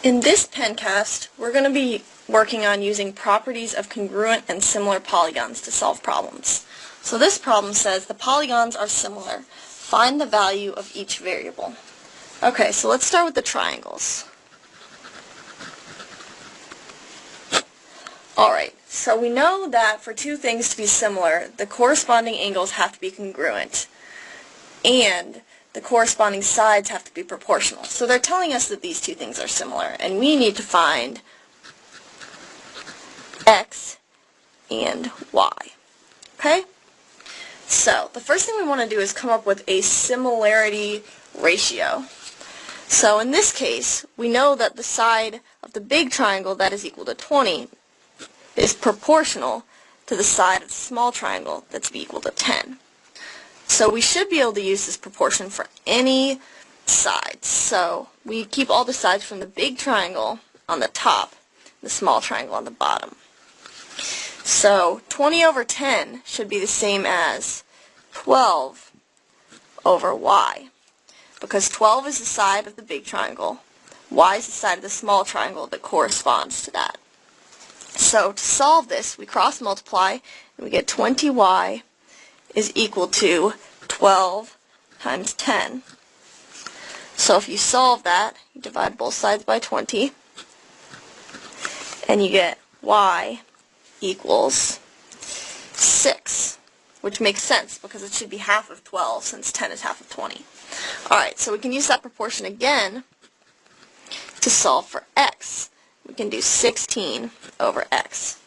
In this pencast, we're going to be working on using properties of congruent and similar polygons to solve problems. So this problem says the polygons are similar. Find the value of each variable. Okay, so let's start with the triangles. Alright, so we know that for two things to be similar, the corresponding angles have to be congruent, and the corresponding sides have to be proportional. So they're telling us that these two things are similar, and we need to find x and y. Okay? So the first thing we want to do is come up with a similarity ratio. So in this case, we know that the side of the big triangle that is equal to 20 is proportional to the side of the small triangle that's equal to 10. So we should be able to use this proportion for any sides. So we keep all the sides from the big triangle on the top, the small triangle on the bottom. So 20 over 10 should be the same as 12 over y, because 12 is the side of the big triangle, y is the side of the small triangle that corresponds to that. So to solve this, we cross multiply, and we get 20y is equal to 12 times 10. So if you solve that, you divide both sides by 20, and you get y equals 6, which makes sense because it should be half of 12 since 10 is half of 20. Alright, so we can use that proportion again to solve for x. We can do 16 over x.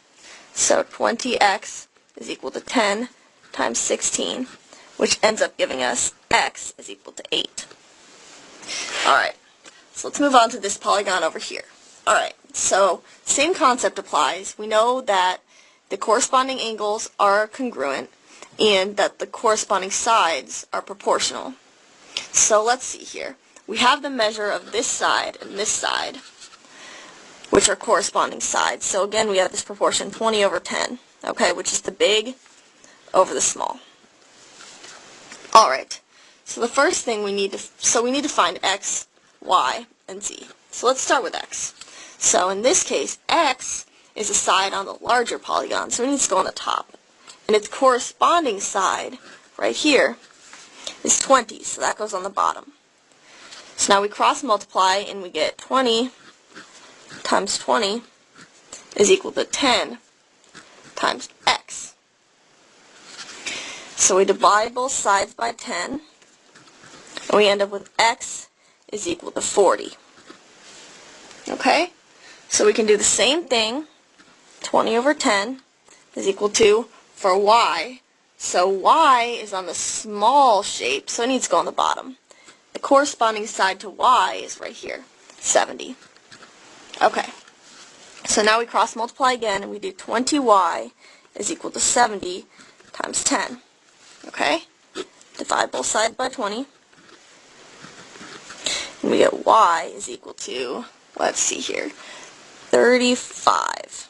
So 20x is equal to 10 times 16, which ends up giving us x is equal to 8. Alright, so let's move on to this polygon over here. Alright, so same concept applies. We know that the corresponding angles are congruent and that the corresponding sides are proportional. So let's see here. We have the measure of this side and this side, which are corresponding sides. So again, we have this proportion 20 over 10, okay, which is the big over the small. Alright, so the first thing we need to find x, y, and z. So let's start with x. So in this case, x is a side on the larger polygon, so it needs to go on the top. And its corresponding side, right here, is 20, so that goes on the bottom. So now we cross multiply, and we get 20 times 20 is equal to 10 times x. So we divide both sides by 10, and we end up with x is equal to 40. Okay? So we can do the same thing. 20 over 10 is equal to, for y, so y is on the small shape, so it needs to go on the bottom. The corresponding side to y is right here, 70. Okay, so now we cross multiply again, and we do 20y is equal to 70 times 10. Okay, divide both sides by 20, and we get y is equal to, let's see here, 35.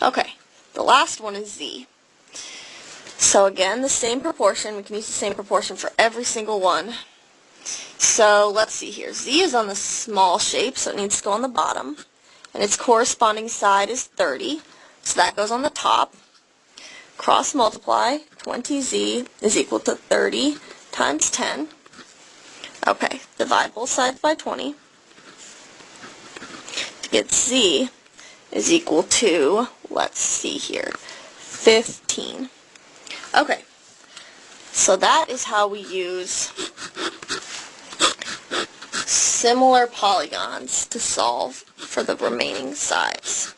Okay, the last one is z. So again, the same proportion. We can use the same proportion for every single one. So let's see here. Z is on the small shape, so it needs to go on the bottom. And its corresponding side is 30, so that goes on the top. Cross multiply, 20z is equal to 30 times 10. Okay, divide both sides by 20 to get z is equal to, let's see here, 15. Okay, so that is how we use similar polygons to solve for the remaining sides.